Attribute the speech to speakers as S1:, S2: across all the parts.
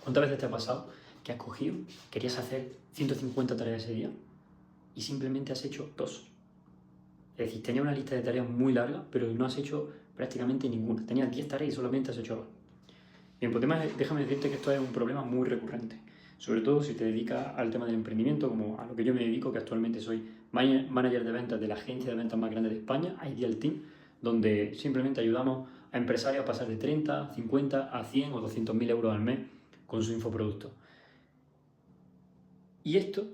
S1: ¿Cuántas veces te ha pasado que has cogido, querías hacer 150 tareas ese día y simplemente has hecho 2? Es decir, tenías una lista de tareas muy larga, pero no has hecho prácticamente ninguna. Tenías 10 tareas y solamente has hecho 2. Bien, pues déjame decirte que esto es un problema muy recurrente, sobre todo si te dedicas al tema del emprendimiento, como a lo que yo me dedico, que actualmente soy manager de ventas de la agencia de ventas más grande de España, Ideal Team, donde simplemente ayudamos a empresarios a pasar de 30, 50 a 100 o 200.000 euros al mes con su infoproducto. Y esto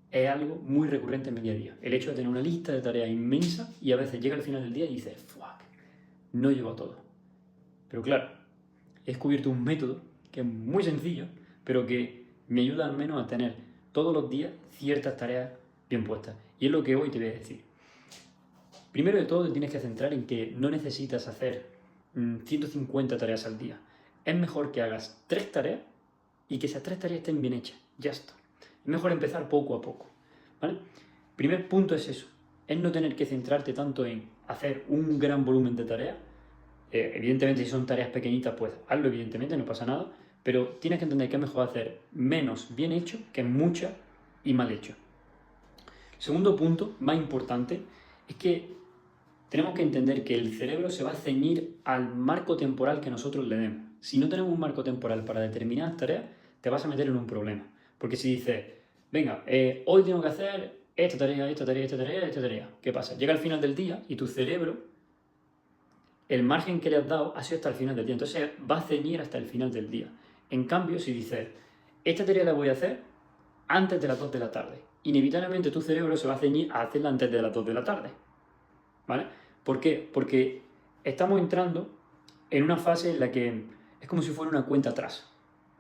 S1: es algo muy recurrente en mi día a día. El hecho de tener una lista de tareas inmensa y a veces llega al final del día y dices, fuck, no llego a todo. Pero claro, he descubierto un método que es muy sencillo, pero que me ayuda al menos a tener todos los días ciertas tareas bien puestas. Y es lo que hoy te voy a decir. Primero de todo, te tienes que centrar en que no necesitas hacer 150 tareas al día. Es mejor que hagas 3 tareas y que esas 3 tareas estén bien hechas. Ya está. Es mejor empezar poco a poco. ¿Vale? Primer punto es eso. Es no tener que centrarte tanto en hacer un gran volumen de tareas. Evidentemente, si son tareas pequeñitas, pues hazlo, evidentemente, no pasa nada. Pero tienes que entender que es mejor hacer menos bien hecho que mucha y mal hecho. Segundo punto, más importante, es que tenemos que entender que el cerebro se va a ceñir al marco temporal que nosotros le demos. Si no tenemos un marco temporal para determinadas tareas, te vas a meter en un problema. Porque si dices, venga, hoy tengo que hacer esta tarea, esta tarea, esta tarea, esta tarea, ¿qué pasa? Llega al final del día y tu cerebro, el margen que le has dado ha sido hasta el final del día. Entonces va a ceñir hasta el final del día. En cambio, si dices, esta tarea la voy a hacer antes de las 2 de la tarde, inevitablemente tu cerebro se va a ceñir a hacerla antes de las 2 de la tarde. ¿Vale? ¿Por qué? Porque estamos entrando en una fase en la que es como si fuera una cuenta atrás.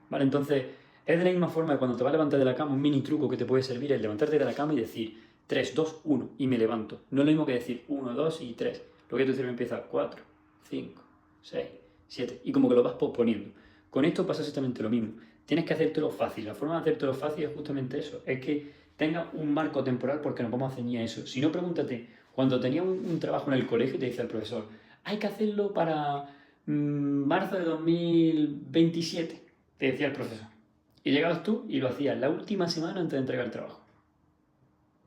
S1: ¿Vale? Entonces, es de la misma forma que cuando te vas a levantar de la cama, un mini truco que te puede servir es levantarte de la cama y decir 3, 2, 1 y me levanto. No es lo mismo que decir 1, 2 y 3. Lo que tu cerebro empieza 4, 5, 6, 7 y como que lo vas posponiendo. Con esto pasa exactamente lo mismo. Tienes que hacértelo fácil. La forma de hacértelo fácil es justamente eso. Es que tenga un marco temporal porque nos vamos a ceñir a eso. Si no, pregúntate, cuando tenía un trabajo en el colegio te dice el profesor, hay que hacerlo para marzo de 2027, te decía el profesor. Y llegabas tú y lo hacías la última semana antes de entregar el trabajo.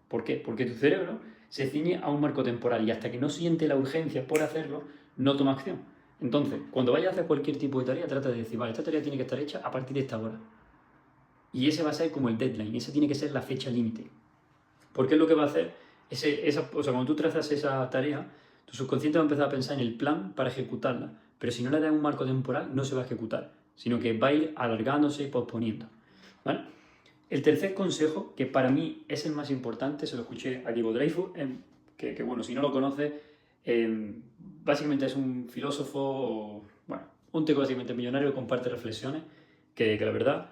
S1: ¿Por qué? Porque tu cerebro se ciñe a un marco temporal y hasta que no siente la urgencia por hacerlo, no toma acción. Entonces, cuando vayas a hacer cualquier tipo de tarea, trata de decir, vale, esta tarea tiene que estar hecha a partir de esta hora. Y ese va a ser como el deadline, esa tiene que ser la fecha límite. Porque es lo que va a hacer, cuando tú trazas esa tarea, tu subconsciente va a empezar a pensar en el plan para ejecutarla. Pero si no le das un marco temporal, no se va a ejecutar, sino que va a ir alargándose y posponiendo. ¿Vale? El tercer consejo, que para mí es el más importante, se lo escuché a Diego Dreyfus, que bueno, si no lo conoces, básicamente es un filósofo, bueno, un tío básicamente millonario que comparte reflexiones que la verdad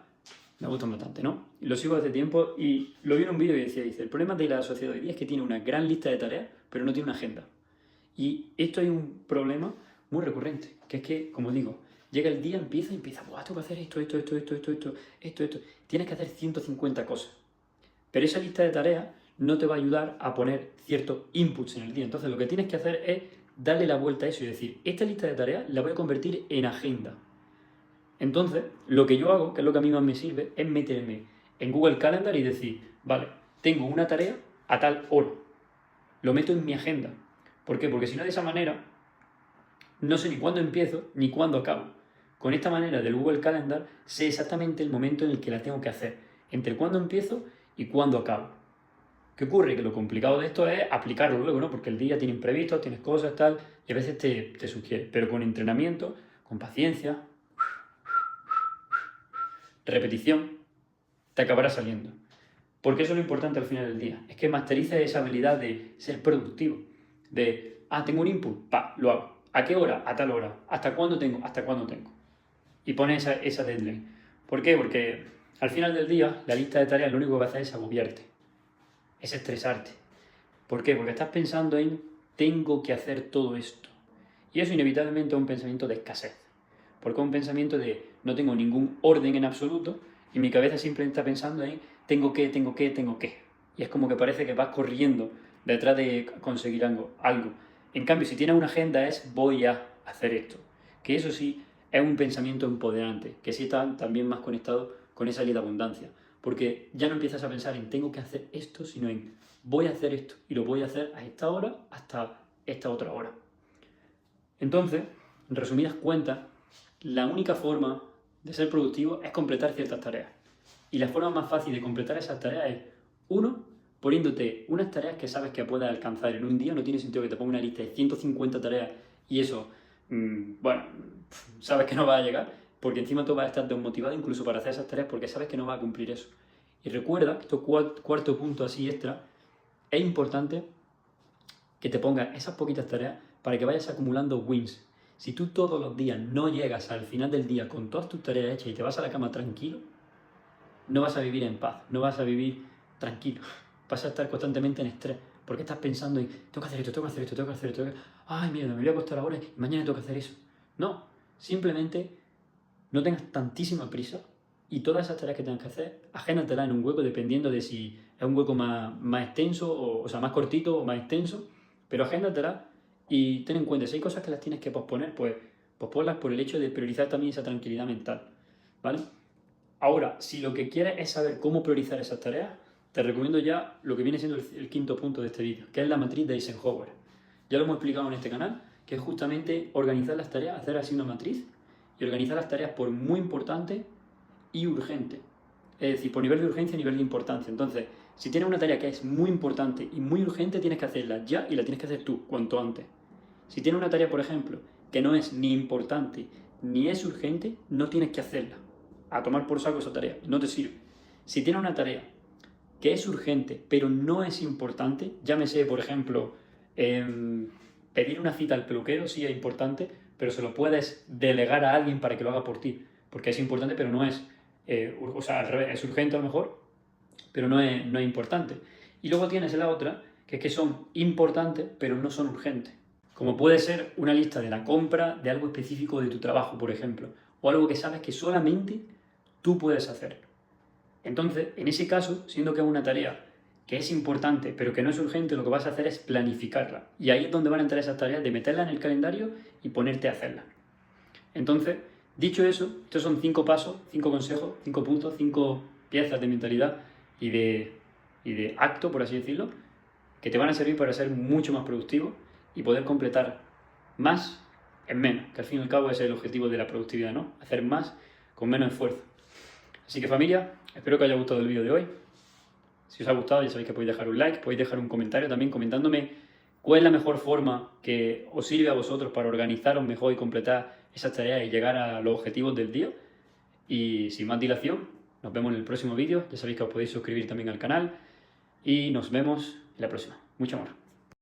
S1: me gustan bastante, ¿no? Y lo sigo hace tiempo y lo vi en un vídeo y dice, el problema de la sociedad hoy día es que tiene una gran lista de tareas, pero no tiene una agenda. Y esto es un problema muy recurrente, que es que, como digo, llega el día, empieza, ¡buah, tengo que hacer esto! Tienes que hacer 150 cosas. Pero esa lista de tareas no te va a ayudar a poner ciertos inputs en el día. Entonces lo que tienes que hacer es darle la vuelta a eso y decir, esta lista de tareas la voy a convertir en agenda. Entonces, lo que yo hago, que es lo que a mí más me sirve, es meterme en Google Calendar y decir, vale, tengo una tarea a tal hora. Lo meto en mi agenda. ¿Por qué? Porque si no, de esa manera, no sé ni cuándo empiezo ni cuándo acabo. Con esta manera del Google Calendar, sé exactamente el momento en el que la tengo que hacer. Entre cuándo empiezo y cuándo acabo. ¿Qué ocurre? Que lo complicado de esto es aplicarlo luego, ¿no? Porque el día tiene imprevistos, tienes cosas, tal, y a veces te sugiere. Pero con entrenamiento, con paciencia, repetición, te acabará saliendo. Porque eso es lo importante al final del día. Es que masterices esa habilidad de ser productivo. De, tengo un input, lo hago. ¿A qué hora? A tal hora. ¿Hasta cuándo tengo? Hasta cuándo tengo. Y pones esa deadline. ¿Por qué? Porque al final del día, la lista de tareas lo único que va a hacer es agobiarte. Es estresarte. ¿Por qué? Porque estás pensando en, tengo que hacer todo esto. Y eso inevitablemente es un pensamiento de escasez. Porque es un pensamiento de, no tengo ningún orden en absoluto, y mi cabeza siempre está pensando en, tengo que. Y es como que parece que vas corriendo detrás de conseguir algo. En cambio, si tienes una agenda es, voy a hacer esto. Que eso sí, es un pensamiento empoderante, que sí está también más conectado con esa ley de abundancia. Porque ya no empiezas a pensar en tengo que hacer esto, sino en voy a hacer esto y lo voy a hacer a esta hora hasta esta otra hora. Entonces, en resumidas cuentas, la única forma de ser productivo es completar ciertas tareas. Y la forma más fácil de completar esas tareas es, uno, poniéndote unas tareas que sabes que puedes alcanzar en un día. No tiene sentido que te ponga una lista de 150 tareas y eso, bueno, sabes que no va a llegar, porque encima tú vas a estar desmotivado incluso para hacer esas tareas porque sabes que no vas a cumplir eso. Y recuerda, esto cuarto punto así extra, es importante que te pongas esas poquitas tareas para que vayas acumulando wins. Si tú todos los días no llegas al final del día con todas tus tareas hechas y te vas a la cama tranquilo, no vas a vivir en paz, no vas a vivir tranquilo. Vas a estar constantemente en estrés, porque estás pensando en tengo que hacer esto, tengo que hacer esto, tengo que hacer esto, ay mierda, me voy a acostar ahora y mañana tengo que hacer eso. No, simplemente no tengas tantísima prisa y todas esas tareas que tengas que hacer, agéndatelas en un hueco dependiendo de si es un hueco más extenso, o sea, más cortito o más extenso, pero agéndatelas y ten en cuenta, si hay cosas que las tienes que posponer, pues posponlas por el hecho de priorizar también esa tranquilidad mental, ¿vale? Ahora, si lo que quieres es saber cómo priorizar esas tareas, te recomiendo ya lo que viene siendo el quinto punto de este vídeo, que es la matriz de Eisenhower. Ya lo hemos explicado en este canal, que es justamente organizar las tareas, hacer así una matriz y organizar las tareas por muy importante y urgente. Es decir, por nivel de urgencia y nivel de importancia. Entonces, si tienes una tarea que es muy importante y muy urgente, tienes que hacerla ya y la tienes que hacer tú, cuanto antes. Si tienes una tarea, por ejemplo, que no es ni importante ni es urgente, no tienes que hacerla. A tomar por saco esa tarea, no te sirve. Si tienes una tarea que es urgente pero no es importante, llámese, por ejemplo, pedir una cita al peluquero, sí es importante, pero se lo puedes delegar a alguien para que lo haga por ti, porque es importante pero no es, o sea, al revés, es urgente a lo mejor, pero no es importante. Y luego tienes la otra, que es que son importantes pero no son urgentes. Como puede ser una lista de la compra de algo específico de tu trabajo, por ejemplo, o algo que sabes que solamente tú puedes hacer. Entonces, en ese caso, siendo que es una tarea que es importante pero que no es urgente, lo que vas a hacer es planificarla. Y ahí es donde van a entrar esas tareas de meterla en el calendario y ponerte a hacerla. Entonces, dicho eso, estos son 5 pasos, 5 consejos, 5 puntos, 5 piezas de mentalidad y de acto, por así decirlo, que te van a servir para ser mucho más productivo y poder completar más en menos, que al fin y al cabo ese es el objetivo de la productividad, ¿no? Hacer más con menos esfuerzo. Así que familia, espero que os haya gustado el vídeo de hoy. Si os ha gustado, ya sabéis que podéis dejar un like, podéis dejar un comentario también comentándome cuál es la mejor forma que os sirve a vosotros para organizaros mejor y completar esas tareas y llegar a los objetivos del día. Y sin más dilación, nos vemos en el próximo vídeo. Ya sabéis que os podéis suscribir también al canal y nos vemos en la próxima. Mucho amor.